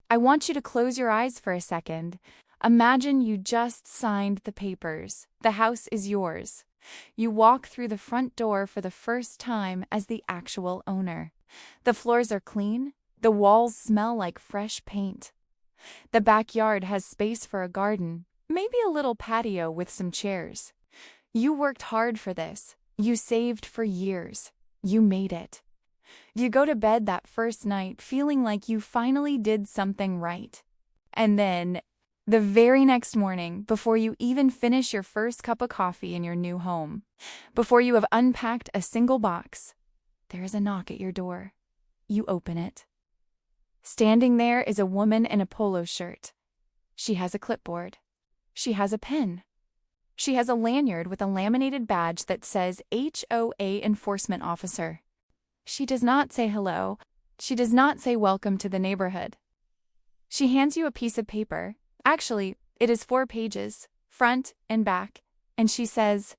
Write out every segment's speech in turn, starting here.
I want you to close your eyes for a second. Imagine you just signed the papers. The house is yours. You walk through the front door for the first time as the actual owner. The floors are clean. The walls smell like fresh paint. The backyard has space for a garden, maybe a little patio with some chairs. You worked hard for this. You saved for years. You made it. You go to bed that first night feeling like you finally did something right. And then, the very next morning, before you even finish your first cup of coffee in your new home, before you have unpacked a single box, there is a knock at your door. You open it. Standing there is a woman in a polo shirt. She has a clipboard. She has a pen. She has a lanyard with a laminated badge that says HOA Enforcement Officer. She does not say hello. She does not say welcome to the neighborhood. She hands you a piece of paper. Actually, it is 4 pages, front and back, and she says,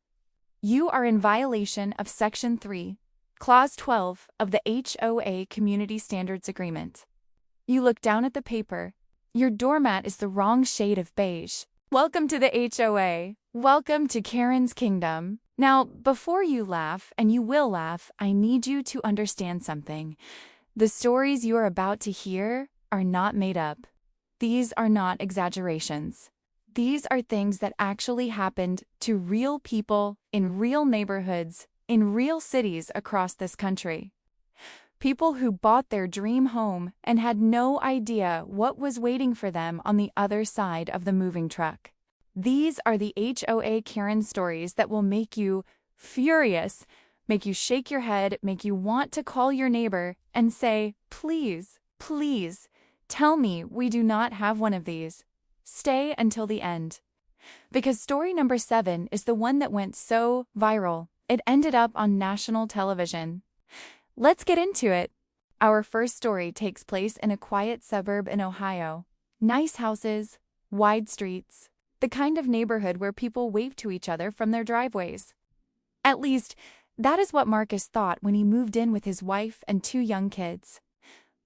"You are in violation of Section 3, Clause 12 of the HOA Community Standards Agreement." You look down at the paper. Your doormat is the wrong shade of beige. Welcome to the HOA. Welcome to Karen's Kingdom. Now, before you laugh, and you will laugh, I need you to understand something. The stories you are about to hear are not made up. These are not exaggerations. These are things that actually happened to real people in real neighborhoods, in real cities across this country. People who bought their dream home and had no idea what was waiting for them on the other side of the moving truck. These are the HOA Karen stories that will make you furious, make you shake your head, make you want to call your neighbor and say, "Please, please, tell me we do not have one of these." Stay until the end. Because story number 7 is the one that went so viral, it ended up on national television. Let's get into it. Our first story takes place in a quiet suburb in Ohio. Nice houses, wide streets, the kind of neighborhood where people wave to each other from their driveways. At least, that is what Marcus thought when he moved in with his wife and 2 young kids.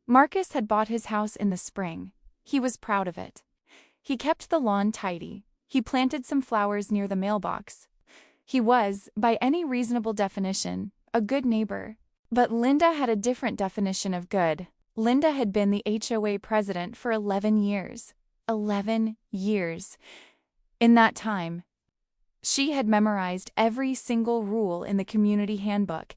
Marcus had bought his house in the spring. He was proud of it. He kept the lawn tidy. He planted some flowers near the mailbox. He was, by any reasonable definition, a good neighbor. But Linda had a different definition of good. Linda had been the HOA president for 11 years. 11 years. In that time, she had memorized every single rule in the community handbook.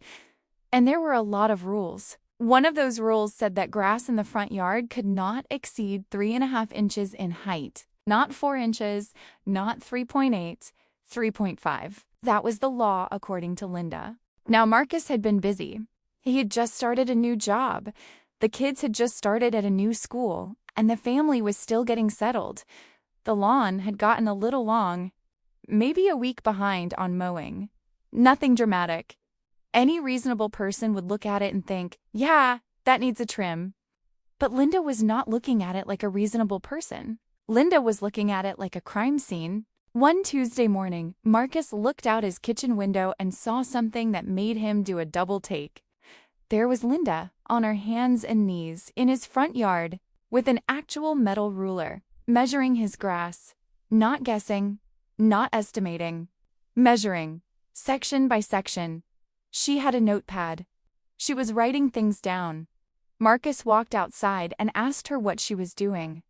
And there were a lot of rules. One of those rules said that grass in the front yard could not exceed 3.5 inches in height. Not 4 inches, not 3.8, 3.5. That was the law according to Linda. Now Marcus had been busy. He had just started a new job. The kids had just started at a new school, and the family was still getting settled. The lawn had gotten a little long, maybe a week behind on mowing. Nothing dramatic. Any reasonable person would look at it and think, yeah, that needs a trim. But Linda was not looking at it like a reasonable person. Linda was looking at it like a crime scene. One Tuesday morning, Marcus looked out his kitchen window and saw something that made him do a double take. There was Linda, on her hands and knees, in his front yard, with an actual metal ruler, measuring his grass. Not guessing, not estimating. Measuring, section by section. She had a notepad. She was writing things down. Marcus walked outside and asked her what she was doing.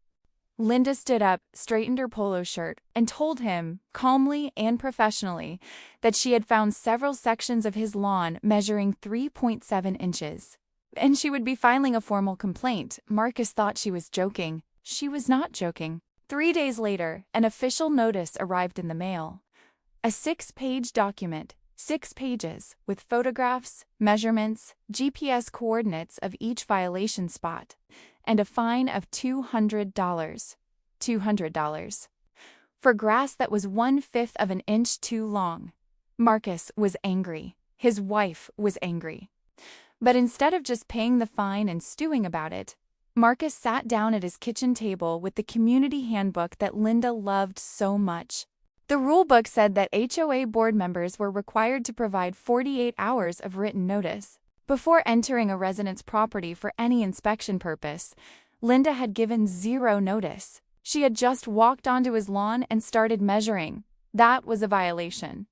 Linda stood up, straightened her polo shirt, and told him, calmly and professionally, that she had found several sections of his lawn measuring 3.7 inches. And she would be filing a formal complaint. Marcus thought she was joking. She was not joking. 3 days later, an official notice arrived in the mail. A 6-page document, 6 pages, with photographs, measurements, GPS coordinates of each violation spot, and a fine of $200. $200. For grass that was 1/5 of an inch too long. Marcus was angry. His wife was angry. But instead of just paying the fine and stewing about it, Marcus sat down at his kitchen table with the community handbook that Linda loved so much. The rule book said that HOA board members were required to provide 48 hours of written notice before entering a resident's property for any inspection purpose. Linda had given zero notice. She had just walked onto his lawn and started measuring. That was a violation.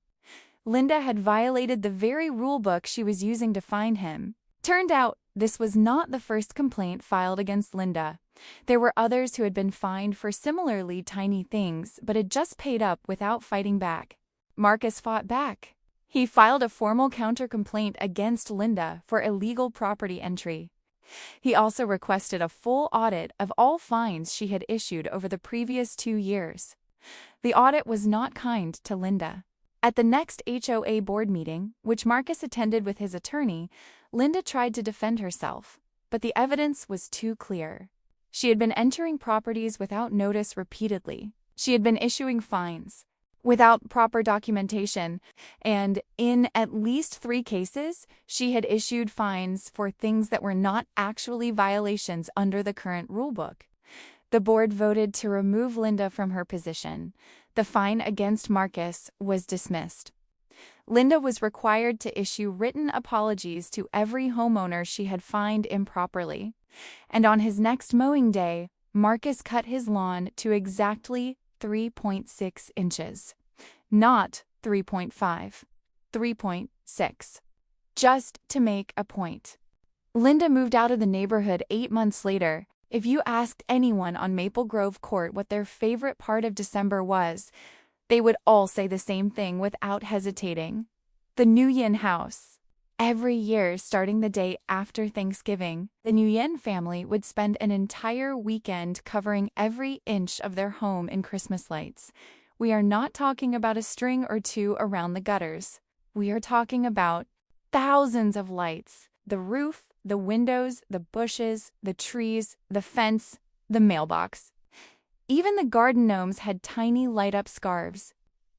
Linda had violated the very rulebook she was using to fine him. Turned out, this was not the first complaint filed against Linda. There were others who had been fined for similarly tiny things but had just paid up without fighting back. Marcus fought back. He filed a formal counter-complaint against Linda for illegal property entry. He also requested a full audit of all fines she had issued over the previous 2 years. The audit was not kind to Linda. At the next HOA board meeting, which Marcus attended with his attorney, Linda tried to defend herself, but the evidence was too clear. She had been entering properties without notice repeatedly. She had been issuing fines without proper documentation, and in at least 3 cases, she had issued fines for things that were not actually violations under the current rulebook. The board voted to remove Linda from her position. The fine against Marcus was dismissed. Linda was required to issue written apologies to every homeowner she had fined improperly. And on his next mowing day, Marcus cut his lawn to exactly 3.6 inches. Not 3.5, 3.6. Just to make a point. Linda moved out of the neighborhood 8 months later. If you asked anyone on Maple Grove Court what their favorite part of December was, they would all say the same thing without hesitating. The Nguyen house. Every year, starting the day after Thanksgiving, the Nguyen family would spend an entire weekend covering every inch of their home in Christmas lights. We are not talking about a string or 2 around the gutters. We are talking about thousands of lights. The roof, the windows, the bushes, the trees, the fence, the mailbox. Even the garden gnomes had tiny light-up scarves.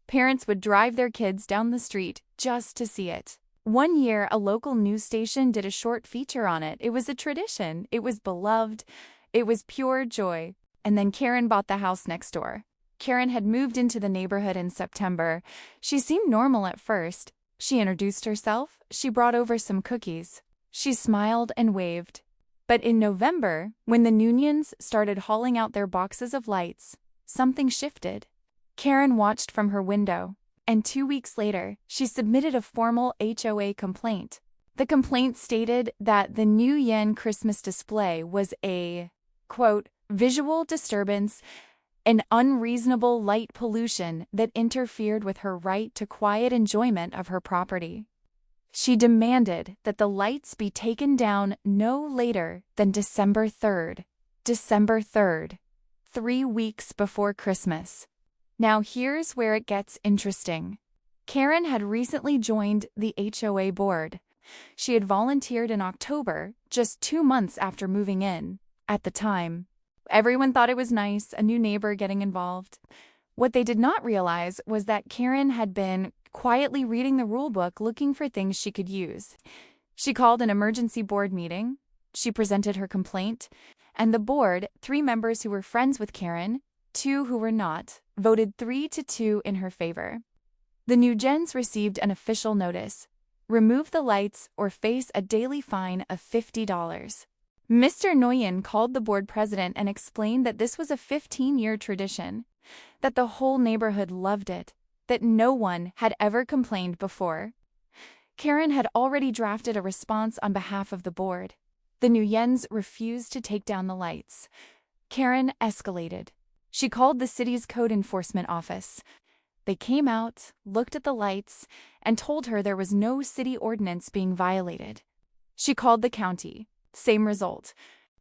Parents would drive their kids down the street just to see it. One year, a local news station did a short feature on it. It was a tradition. It was beloved. It was pure joy. And then Karen bought the house next door. Karen had moved into the neighborhood in September. She seemed normal at first. She introduced herself. She brought over some cookies. She smiled and waved. But in November, when the Nguyen's started hauling out their boxes of lights, something shifted. Karen watched from her window, and 2 weeks later, she submitted a formal HOA complaint. The complaint stated that the Nguyen Christmas display was a, quote, visual disturbance, an unreasonable light pollution that interfered with her right to quiet enjoyment of her property. She demanded that the lights be taken down no later than December 3rd. December 3rd, 3 weeks before Christmas. Now here's where it gets interesting. Karen had recently joined the HOA board. She had volunteered in October, just 2 months after moving in. At the time, everyone thought it was nice, a new neighbor getting involved. What they did not realize was that Karen had been quietly reading the rulebook looking for things she could use. She called an emergency board meeting. She presented her complaint, and the board, 3 members who were friends with Karen, 2 who were not, voted 3-2 in her favor. The Nguyen's received an official notice: remove the lights or face a daily fine of $50. Mr. Nguyen called the board president and explained that this was a 15-year tradition, that the whole neighborhood loved it, that no one had ever complained before. Karen had already drafted a response on behalf of the board. The Nguyen's refused to take down the lights. Karen escalated. She called the city's code enforcement office. They came out, looked at the lights, and told her there was no city ordinance being violated. She called the county. Same result.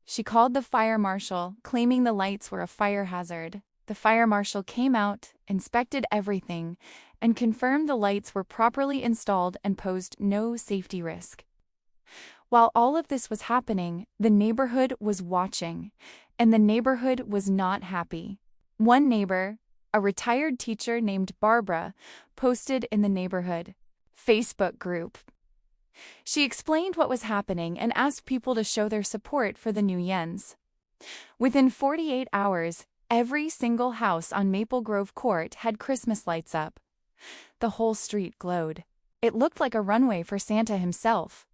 She called the fire marshal, claiming the lights were a fire hazard. The fire marshal came out, inspected everything, and confirmed the lights were properly installed and posed no safety risk. While all of this was happening, the neighborhood was watching, and the neighborhood was not happy. One neighbor, a retired teacher named Barbara, posted in the neighborhood Facebook group. She explained what was happening and asked people to show their support for the Nguyen's. Within 48 hours, every single house on Maple Grove Court had Christmas lights up. The whole street glowed. It looked like a runway for Santa himself.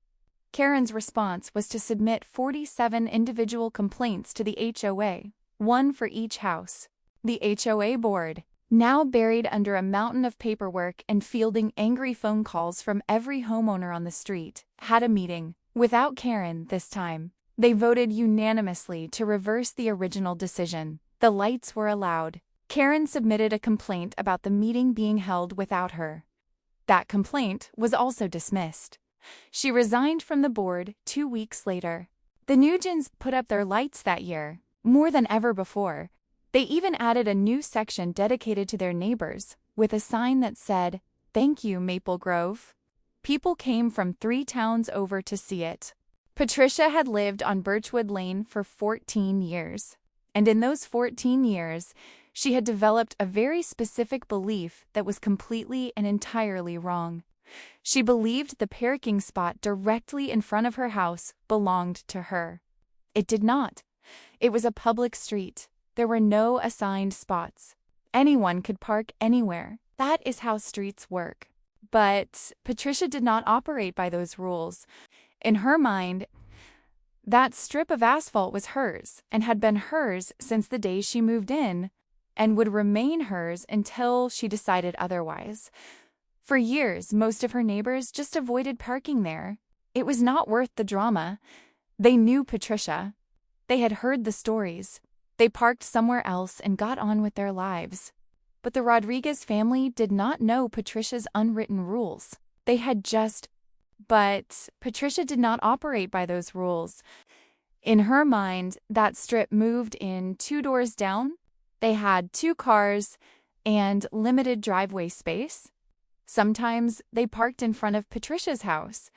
Karen's response was to submit 47 individual complaints to the HOA, one for each house. The HOA board, now buried under a mountain of paperwork and fielding angry phone calls from every homeowner on the street, had a meeting. Without Karen this time, they voted unanimously to reverse the original decision. The lights were allowed. Karen submitted a complaint about the meeting being held without her. That complaint was also dismissed. She resigned from the board 2 weeks later. The Nugents put up their lights that year, more than ever before. They even added a new section dedicated to their neighbors, with a sign that said, "Thank you, Maple Grove." People came from 3 towns over to see it. Patricia had lived on Birchwood Lane for 14 years. And in those 14 years, she had developed a very specific belief that was completely and entirely wrong. She believed the parking spot directly in front of her house belonged to her. It did not. It was a public street. There were no assigned spots. Anyone could park anywhere. That is how streets work. But Patricia did not operate by those rules. In her mind, that strip of asphalt was hers and had been hers since the day she moved in, and would remain hers until she decided otherwise. For years, most of her neighbors just avoided parking there. It was not worth the drama. They knew Patricia. They had heard the stories. They parked somewhere else and got on with their lives. But the Rodriguez family did not know Patricia's unwritten rules. But Patricia did not operate by those rules. In her mind, that strip moved in 2 doors down. They had 2 cars and limited driveway space. Sometimes they parked in front of Patricia's house.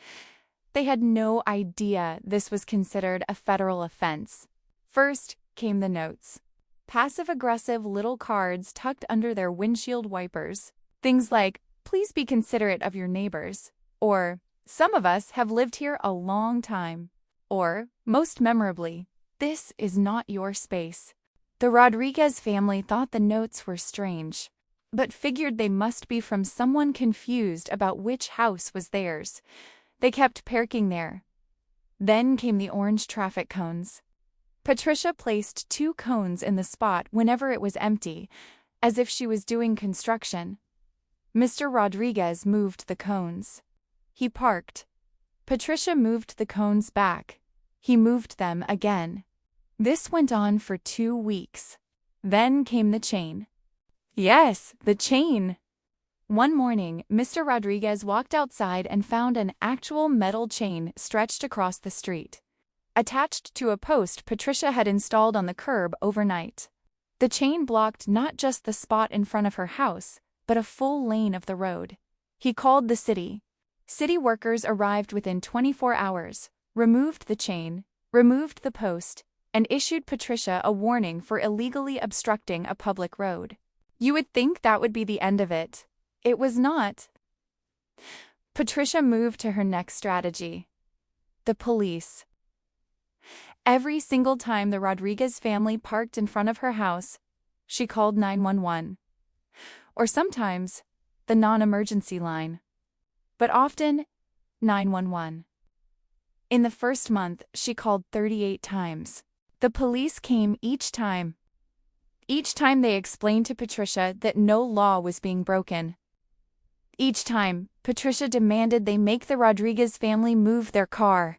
They had no idea this was considered a federal offense. First came the notes. Passive-aggressive little cards tucked under their windshield wipers. Things like, "Please be considerate of your neighbors," or "Some of us have lived here a long time," or, most memorably, "This is not your space." The Rodriguez family thought the notes were strange, but figured they must be from someone confused about which house was theirs. They kept parking there. Then came the orange traffic cones. Patricia placed 2 cones in the spot whenever it was empty, as if she was doing construction. Mr. Rodriguez moved the cones. He parked. Patricia moved the cones back. He moved them again. This went on for 2 weeks. Then came the chain. Yes, the chain. One morning, Mr. Rodriguez walked outside and found an actual metal chain stretched across the street, attached to a post Patricia had installed on the curb overnight. The chain blocked not just the spot in front of her house, but a full lane of the road. He called the city. City workers arrived within 24 hours, removed the chain, removed the post, and issued Patricia a warning for illegally obstructing a public road. You would think that would be the end of it. It was not. Patricia moved to her next strategy: the police. Every single time the Rodriguez family parked in front of her house, she called 911. Or sometimes, the non-emergency line. But often, 911. In the first month, she called 38 times. The police came each time. Each time they explained to Patricia that no law was being broken. Each time, Patricia demanded they make the Rodriguez family move their car.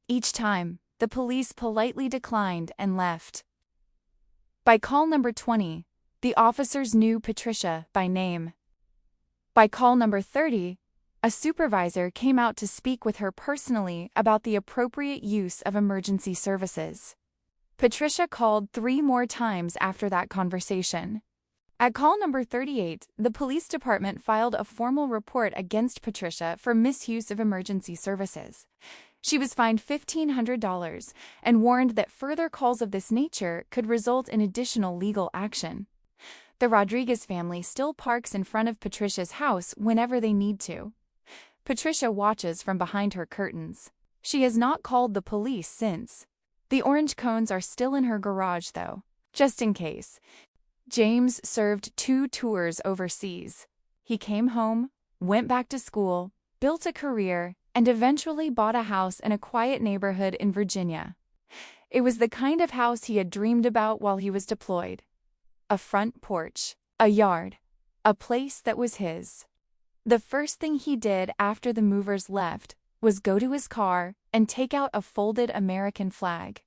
Each time, the police politely declined and left. By call number 20, the officers knew Patricia by name. By call number 30, a supervisor came out to speak with her personally about the appropriate use of emergency services. Patricia called 3 more times after that conversation. At call number 38, the police department filed a formal report against Patricia for misuse of emergency services. She was fined $1,500 and warned that further calls of this nature could result in additional legal action. The Rodriguez family still parks in front of Patricia's house whenever they need to. Patricia watches from behind her curtains. She has not called the police since. The orange cones are still in her garage, though, just in case. James served 2 tours overseas. He came home, went back to school, built a career, and eventually bought a house in a quiet neighborhood in Virginia. It was the kind of house he had dreamed about while he was deployed. A front porch, a yard, a place that was his. The first thing he did after the movers left was go to his car and take out a folded American flag.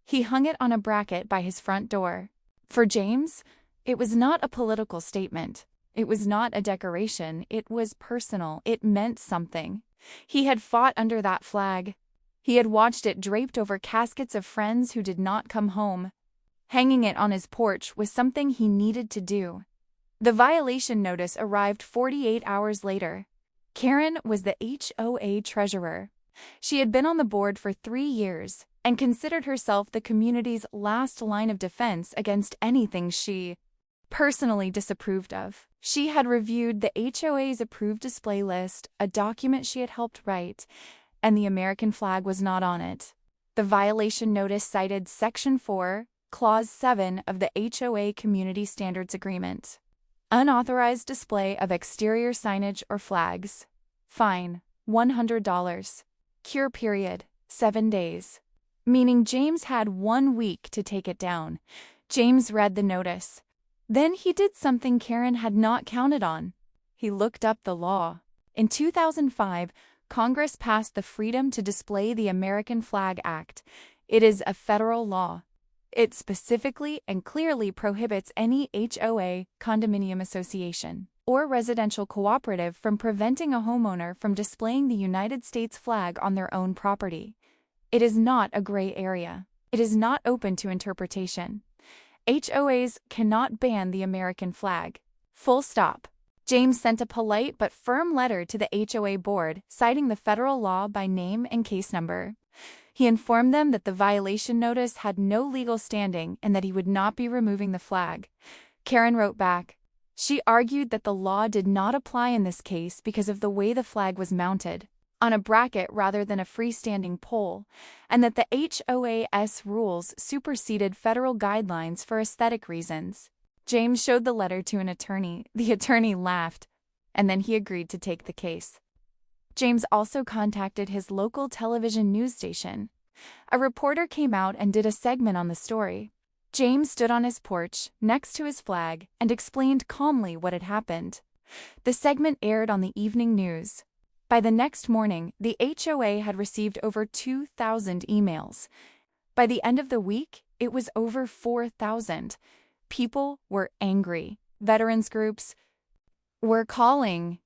He hung it on a bracket by his front door. For James, it was not a political statement. It was not a decoration. It was personal. It meant something. He had fought under that flag. He had watched it draped over caskets of friends who did not come home. Hanging it on his porch was something he needed to do. The violation notice arrived 48 hours later. Karen was the HOA treasurer. She had been on the board for 3 years and considered herself the community's last line of defense against anything she personally disapproved of. She had reviewed the HOA's approved display list, a document she had helped write, and the American flag was not on it. The violation notice cited Section 4, Clause 7 of the HOA Community Standards Agreement. Unauthorized display of exterior signage or flags. Fine, $100. Cure period, 7 days. Meaning James had 1 week to take it down. James read the notice. Then he did something Karen had not counted on. He looked up the law. In 2005, Congress passed the Freedom to Display the American Flag Act. It is a federal law. It specifically and clearly prohibits any HOA, condominium association, or residential cooperative from preventing a homeowner from displaying the United States flag on their own property. It is not a gray area. It is not open to interpretation. HOAs cannot ban the American flag. Full stop. James sent a polite but firm letter to the HOA board, citing the federal law by name and case number. He informed them that the violation notice had no legal standing and that he would not be removing the flag. Karen wrote back. She argued that the law did not apply in this case because of the way the flag was mounted, on a bracket rather than a freestanding pole, and that the HOA's rules superseded federal guidelines for aesthetic reasons. James showed the letter to an attorney. The attorney laughed, and then he agreed to take the case. James also contacted his local television news station. A reporter came out and did a segment on the story. James stood on his porch, next to his flag, and explained calmly what had happened. The segment aired on the evening news. By the next morning, the HOA had received over 2,000 emails. By the end of the week, it was over 4,000. People were angry. Veterans groups were calling.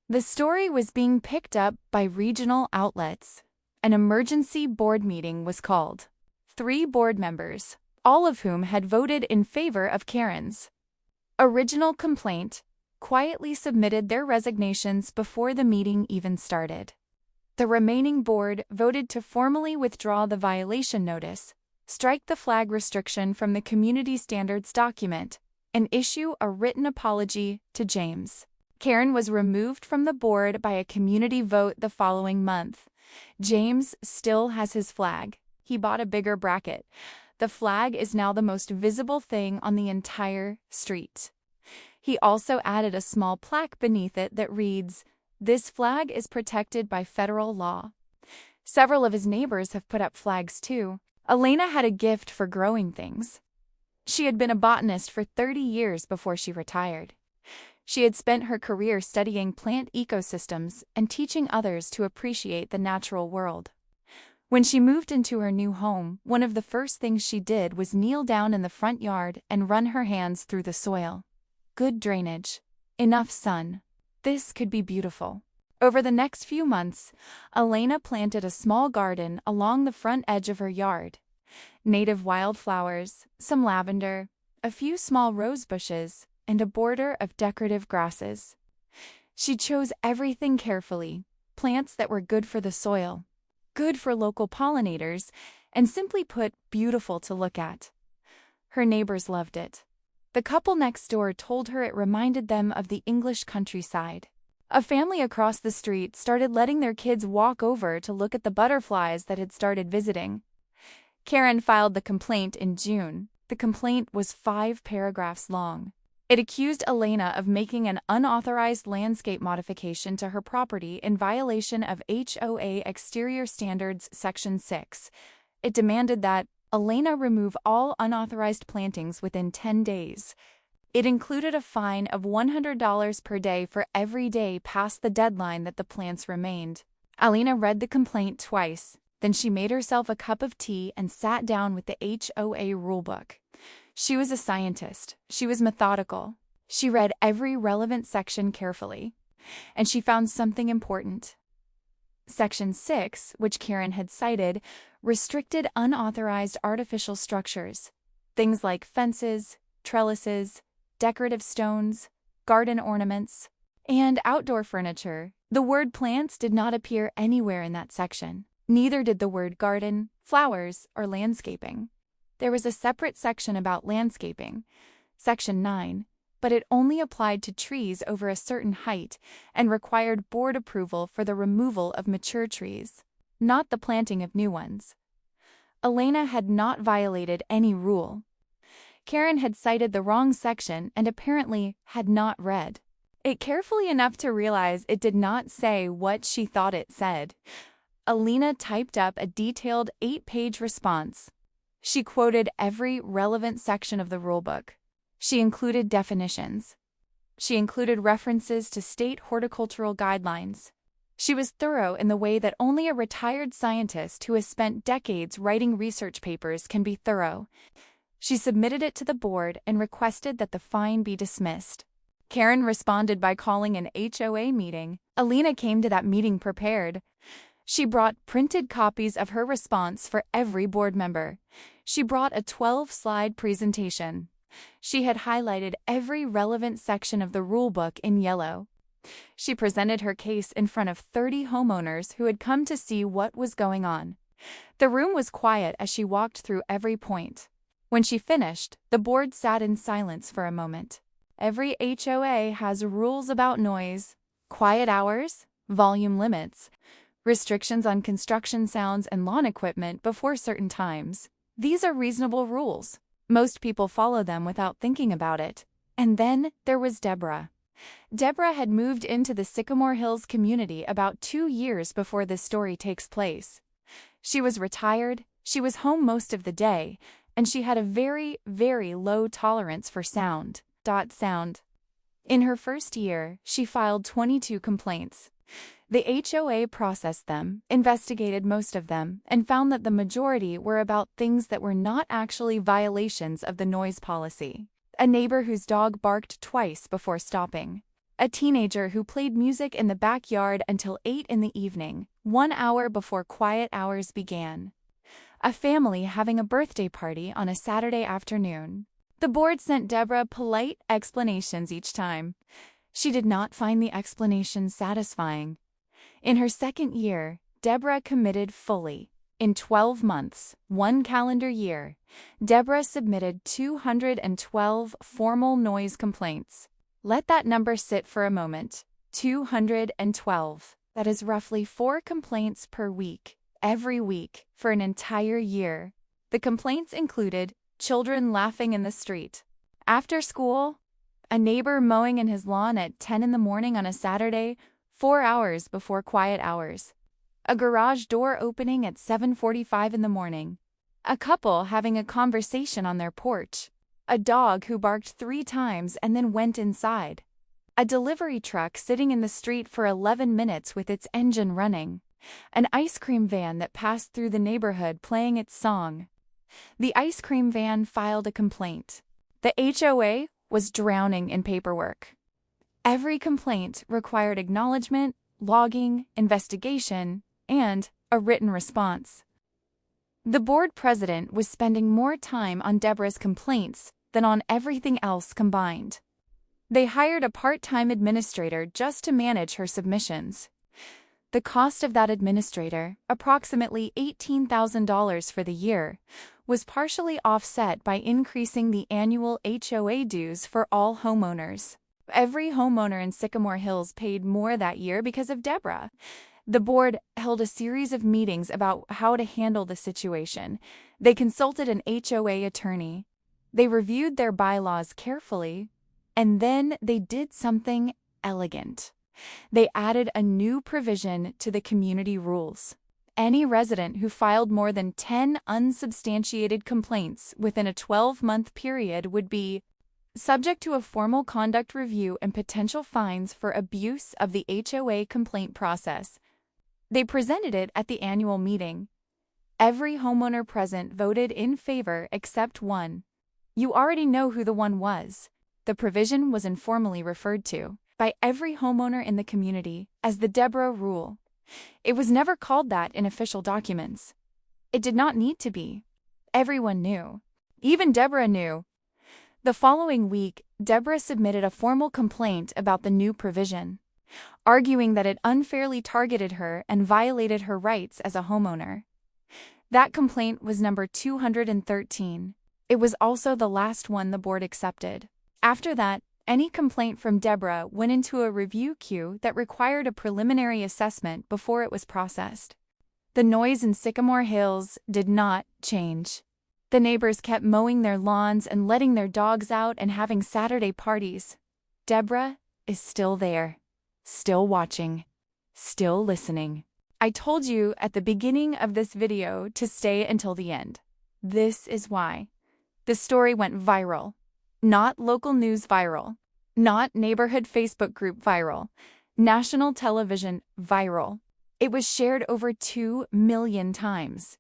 The story was being picked up by regional outlets. An emergency board meeting was called. 3 board members, all of whom had voted in favor of Karen's original complaint, quietly submitted their resignations before the meeting even started. The remaining board voted to formally withdraw the violation notice, strike the flag restriction from the community standards document, and issue a written apology to James. Karen was removed from the board by a community vote the following month. James still has his flag. He bought a bigger bracket. The flag is now the most visible thing on the entire street. He also added a small plaque beneath it that reads, "This flag is protected by federal law." Several of his neighbors have put up flags too. Elena had a gift for growing things. She had been a botanist for 30 years before she retired. She had spent her career studying plant ecosystems and teaching others to appreciate the natural world. When she moved into her new home, one of the first things she did was kneel down in the front yard and run her hands through the soil. Good drainage. Enough sun. This could be beautiful. Over the next few months, Elena planted a small garden along the front edge of her yard. Native wildflowers, some lavender, a few small rose bushes, and a border of decorative grasses. She chose everything carefully, plants that were good for the soil, good for local pollinators, and simply put, beautiful to look at. Her neighbors loved it. The couple next door told her it reminded them of the English countryside. A family across the street started letting their kids walk over to look at the butterflies that had started visiting. Karen filed the complaint in June. The complaint was 5 paragraphs long. It accused Elena of making an unauthorized landscape modification to her property in violation of HOA Exterior Standards Section 6. It demanded that Elena remove all unauthorized plantings within 10 days. It included a fine of $100 per day for every day past the deadline that the plants remained. Elena read the complaint twice, then she made herself a cup of tea and sat down with the HOA rulebook. She was a scientist. She was methodical. She read every relevant section carefully, and she found something important. Section 6, which Karen had cited, restricted unauthorized artificial structures, things like fences, trellises, decorative stones, garden ornaments, and outdoor furniture. The word plants did not appear anywhere in that section. Neither did the word garden, flowers, or landscaping. There was a separate section about landscaping, Section 9, but it only applied to trees over a certain height and required board approval for the removal of mature trees, not the planting of new ones. Elena had not violated any rule. Karen had cited the wrong section and apparently had not read it carefully enough to realize it did not say what she thought it said. Elena typed up a detailed 8-page response. She quoted every relevant section of the rulebook. She included definitions. She included references to state horticultural guidelines. She was thorough in the way that only a retired scientist who has spent decades writing research papers can be thorough. She submitted it to the board and requested that the fine be dismissed. Karen responded by calling an HOA meeting. Elena came to that meeting prepared. She brought printed copies of her response for every board member. She brought a 12-slide presentation. She had highlighted every relevant section of the rulebook in yellow. She presented her case in front of 30 homeowners who had come to see what was going on. The room was quiet as she walked through every point. When she finished, the board sat in silence for a moment. Every HOA has rules about noise, quiet hours, volume limits, restrictions on construction sounds and lawn equipment before certain times. These are reasonable rules. Most people follow them without thinking about it. And then there was Deborah. Deborah had moved into the Sycamore Hills community about 2 years before this story takes place. She was retired, she was home most of the day, and she had a very, very low tolerance for sound. In her first year, she filed 22 complaints. The HOA processed them, investigated most of them, and found that the majority were about things that were not actually violations of the noise policy. A neighbor whose dog barked twice before stopping. A teenager who played music in the backyard until 8 in the evening, 1 hour before quiet hours began. A family having a birthday party on a Saturday afternoon. The board sent Deborah polite explanations each time. She did not find the explanations satisfying. In her second year, Deborah committed fully. In 12 months, 1 calendar year, Deborah submitted 212 formal noise complaints. Let that number sit for a moment. 212. That is roughly 4 complaints per week, every week, for an entire year. The complaints included children laughing in the street, after school, a neighbor mowing in his lawn at 10 in the morning on a Saturday, 4 hours before quiet hours, a garage door opening at 7:45 in the morning, a couple having a conversation on their porch, a dog who barked 3 times and then went inside, a delivery truck sitting in the street for 11 minutes with its engine running, an ice cream van that passed through the neighborhood playing its song. The ice cream van filed a complaint. The HOA was drowning in paperwork. Every complaint required acknowledgement, logging, investigation, and a written response. The board president was spending more time on Deborah's complaints than on everything else combined. They hired a part-time administrator just to manage her submissions. The cost of that administrator, approximately $18,000 for the year, was partially offset by increasing the annual HOA dues for all homeowners. Every homeowner in Sycamore Hills paid more that year because of Deborah. The board held a series of meetings about how to handle the situation. They consulted an HOA attorney. They reviewed their bylaws carefully, And then they did something elegant. They added a new provision to the community rules. Any resident who filed more than 10 unsubstantiated complaints within a 12-month period would be subject to a formal conduct review and potential fines for abuse of the HOA complaint process. They presented it at the annual meeting. Every homeowner present voted in favor except one. You already know who the one was. The provision was informally referred to by every homeowner in the community as the Deborah Rule. It was never called that in official documents. It did not need to be. Everyone knew. Even Deborah knew. The following week, Deborah submitted a formal complaint about the new provision, arguing that it unfairly targeted her and violated her rights as a homeowner. That complaint was number 213. It was also the last one the board accepted. After that, any complaint from Deborah went into a review queue that required a preliminary assessment before it was processed. The noise in Sycamore Hills did not change. The neighbors kept mowing their lawns and letting their dogs out and having Saturday parties. Deborah is still there, still watching, still listening. I told you at the beginning of this video to stay until the end. This is why. The story went viral. Not local news viral. Not neighborhood Facebook group viral. National television viral. It was shared over 2 million times.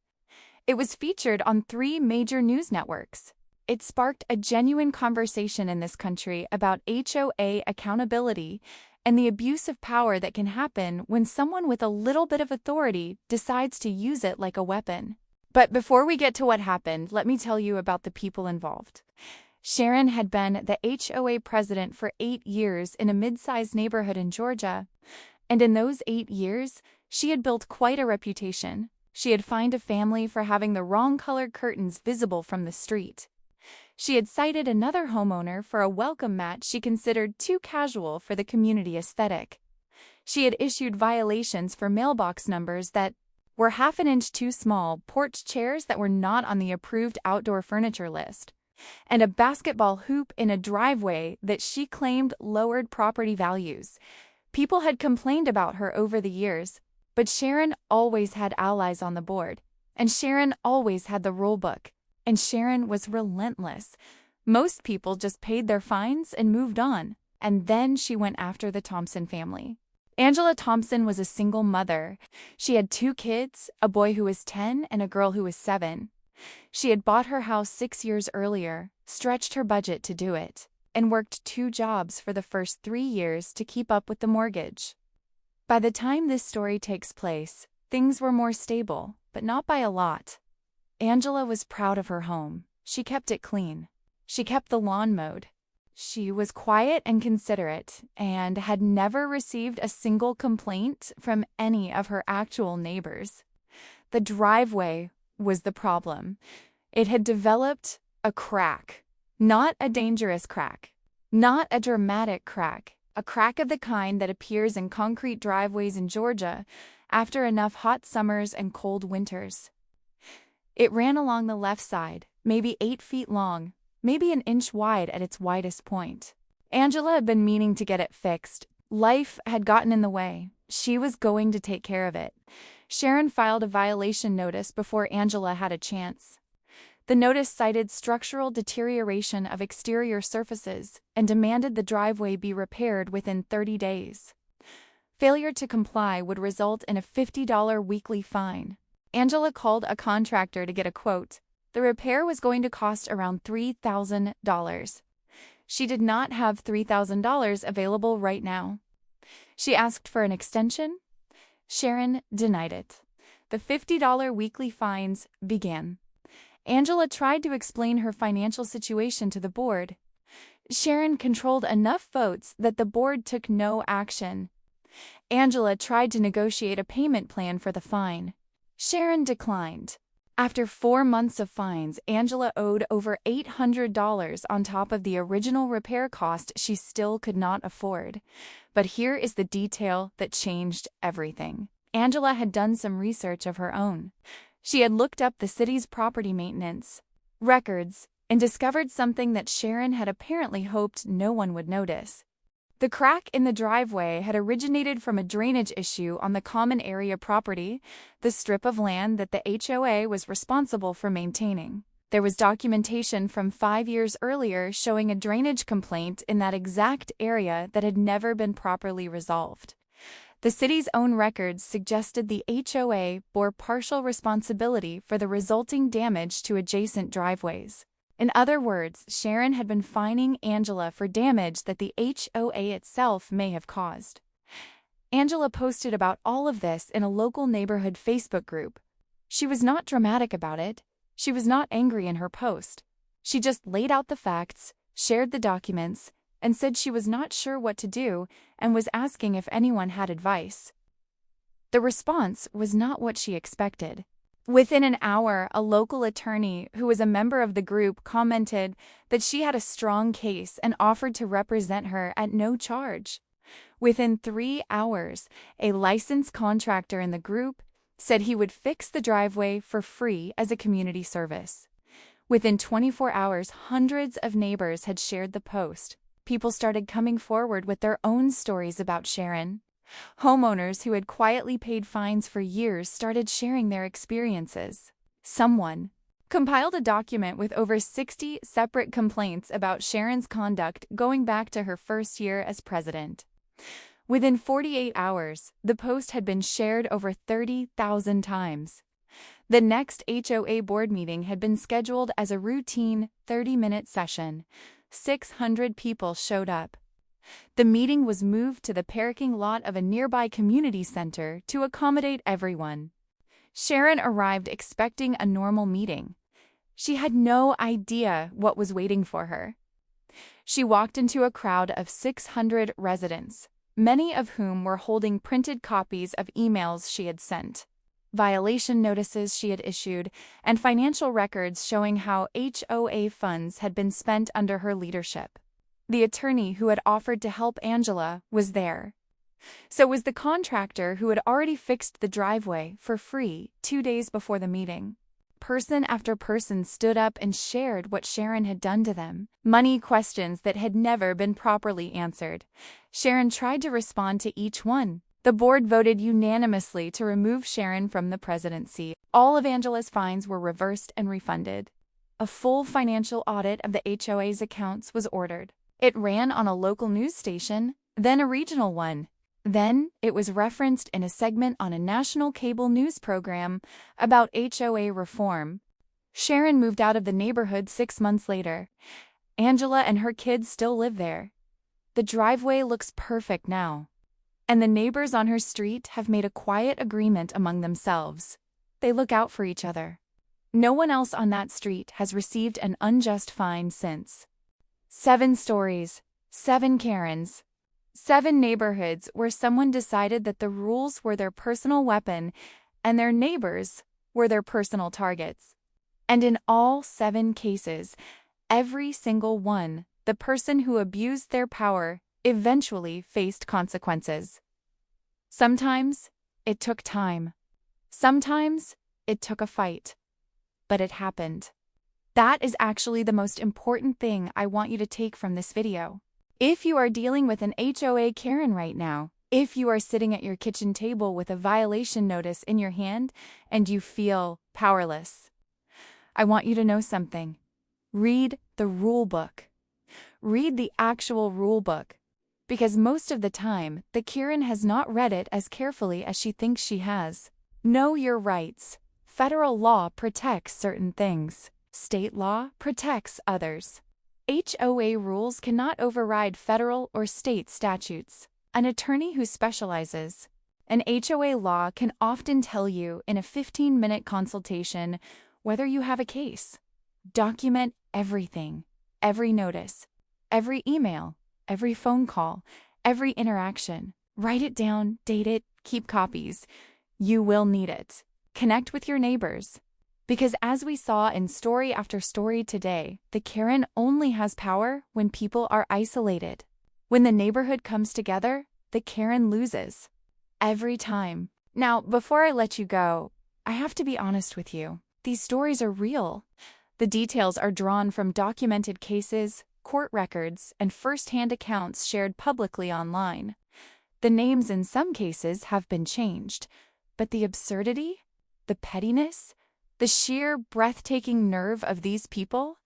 It was featured on 3 major news networks. It sparked a genuine conversation in this country about HOA accountability and the abuse of power that can happen when someone with a little bit of authority decides to use it like a weapon. But before we get to what happened, let me tell you about the people involved. Sharon had been the HOA president for 8 years in a mid-sized neighborhood in Georgia, and in those 8 years, she had built quite a reputation. She had fined a family for having the wrong colored curtains visible from the street. She had cited another homeowner for a welcome mat she considered too casual for the community aesthetic. She had issued violations for mailbox numbers that were half an inch too small, porch chairs that were not on the approved outdoor furniture list, and a basketball hoop in a driveway that she claimed lowered property values. People had complained about her over the years, but Sharon always had allies on the board, and Sharon always had the rule book, and Sharon was relentless. Most people just paid their fines and moved on, and then she went after the Thompson family. Angela Thompson was a single mother. She had 2 kids, a boy who was 10 and a girl who was 7. She had bought her house 6 years earlier, stretched her budget to do it, and worked 2 jobs for the first 3 years to keep up with the mortgage. By the time this story takes place, things were more stable, but not by a lot. Angela was proud of her home. She kept it clean. She kept the lawn mowed. She was quiet and considerate, and had never received a single complaint from any of her actual neighbors. The driveway was the problem. It had developed a crack. Not a dangerous crack. Not a dramatic crack. A crack of the kind that appears in concrete driveways in Georgia after enough hot summers and cold winters. It ran along the left side, maybe 8 feet long, maybe an inch wide at its widest point. Angela had been meaning to get it fixed. Life had gotten in the way. She was going to take care of it. Sharon filed a violation notice before Angela had a chance. The notice cited structural deterioration of exterior surfaces and demanded the driveway be repaired within 30 days. Failure to comply would result in a $50 weekly fine. Angela called a contractor to get a quote. The repair was going to cost around $3,000. She did not have $3,000 available right now. She asked for an extension. Sharon denied it. The $50 weekly fines began. Angela tried to explain her financial situation to the board. Sharon controlled enough votes that the board took no action. Angela tried to negotiate a payment plan for the fine. Sharon declined. After 4 months of fines, Angela owed over $800 on top of the original repair cost she still could not afford. But here is the detail that changed everything. Angela had done some research of her own. She had looked up the city's property maintenance records and discovered something that Sharon had apparently hoped no one would notice. The crack in the driveway had originated from a drainage issue on the common area property, the strip of land that the HOA was responsible for maintaining. There was documentation from 5 years earlier showing a drainage complaint in that exact area that had never been properly resolved. The city's own records suggested the HOA bore partial responsibility for the resulting damage to adjacent driveways. In other words, Sharon had been fining Angela for damage that the HOA itself may have caused. Angela posted about all of this in a local neighborhood Facebook group. She was not dramatic about it. She was not angry in her post. She just laid out the facts, shared the documents, and said she was not sure what to do and was asking if anyone had advice. The response was not what she expected. Within an hour, a local attorney who was a member of the group commented that she had a strong case and offered to represent her at no charge. Within 3 hours, a licensed contractor in the group said he would fix the driveway for free as a community service. Within 24 hours, hundreds of neighbors had shared the post. People started coming forward with their own stories about Sharon. Homeowners who had quietly paid fines for years started sharing their experiences. Someone compiled a document with over 60 separate complaints about Sharon's conduct going back to her first year as president. Within 48 hours, the post had been shared over 30,000 times. The next HOA board meeting had been scheduled as a routine 30-minute session. 600 people showed up. The meeting was moved to the parking lot of a nearby community center to accommodate everyone. Sharon arrived expecting a normal meeting. She had no idea what was waiting for her. She walked into a crowd of 600 residents, many of whom were holding printed copies of emails she had sent, violation notices she had issued, and financial records showing how HOA funds had been spent under her leadership. The attorney who had offered to help Angela was there. So was the contractor who had already fixed the driveway for free 2 days before the meeting. Person after person stood up and shared what Sharon had done to them. Money questions that had never been properly answered. Sharon tried to respond to each one. The board voted unanimously to remove Sharon from the presidency. All of Angela's fines were reversed and refunded. A full financial audit of the HOA's accounts was ordered. It ran on a local news station, then a regional one. Then, it was referenced in a segment on a national cable news program about HOA reform. Sharon moved out of the neighborhood 6 months later. Angela and her kids still live there. The driveway looks perfect now. And the neighbors on her street have made a quiet agreement among themselves. They look out for each other. No one else on that street has received an unjust fine since. 7 stories, 7 Karens. 7 neighborhoods where someone decided that the rules were their personal weapon and their neighbors were their personal targets. And in all 7 cases, every single one, the person who abused their power eventually faced consequences. Sometimes it took time. Sometimes it took a fight. But it happened. That is actually the most important thing I want you to take from this video. If you are dealing with an HOA Karen right now, if you are sitting at your kitchen table with a violation notice in your hand and you feel powerless, I want you to know something. Read the rule book. Read the actual rule book. Because most of the time, the Karen has not read it as carefully as she thinks she has. Know your rights. Federal law protects certain things. State law protects others. HOA rules cannot override federal or state statutes. An attorney who specializes in HOA law can often tell you in a 15-minute consultation whether you have a case. Document everything, every notice, every email, every phone call, every interaction. Write it down, date it, keep copies. You will need it. Connect with your neighbors. Because as we saw in story after story today, the Karen only has power when people are isolated. When the neighborhood comes together, the Karen loses. Every time. Now, before I let you go, I have to be honest with you. These stories are real. The details are drawn from documented cases, court records, and first-hand accounts shared publicly online. The names in some cases have been changed, but the absurdity, the pettiness, the sheer breathtaking nerve of these people,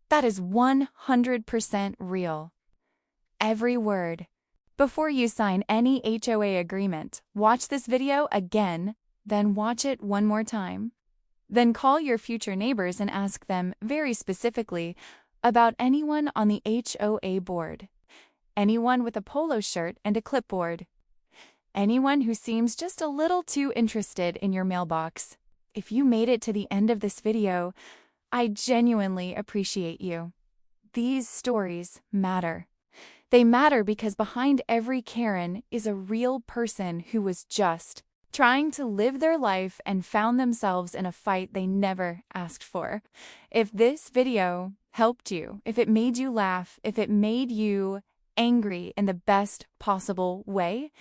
that is 100% real. Every word. Before you sign any HOA agreement, watch this video again, then watch it one more time. Then call your future neighbors and ask them very specifically about anyone on the HOA board. Anyone with a polo shirt and a clipboard. Anyone who seems just a little too interested in your mailbox. If you made it to the end of this video, I genuinely appreciate you. These stories matter. They matter because behind every Karen is a real person who was just trying to live their life and found themselves in a fight they never asked for. If this video helped you, if it made you laugh, if it made you angry in the best possible way,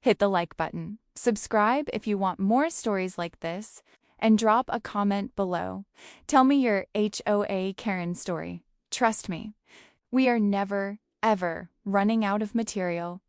hit the like button. Subscribe if you want more stories like this, and drop a comment below. Tell me your HOA Karen story. Trust me, we are never, ever running out of material.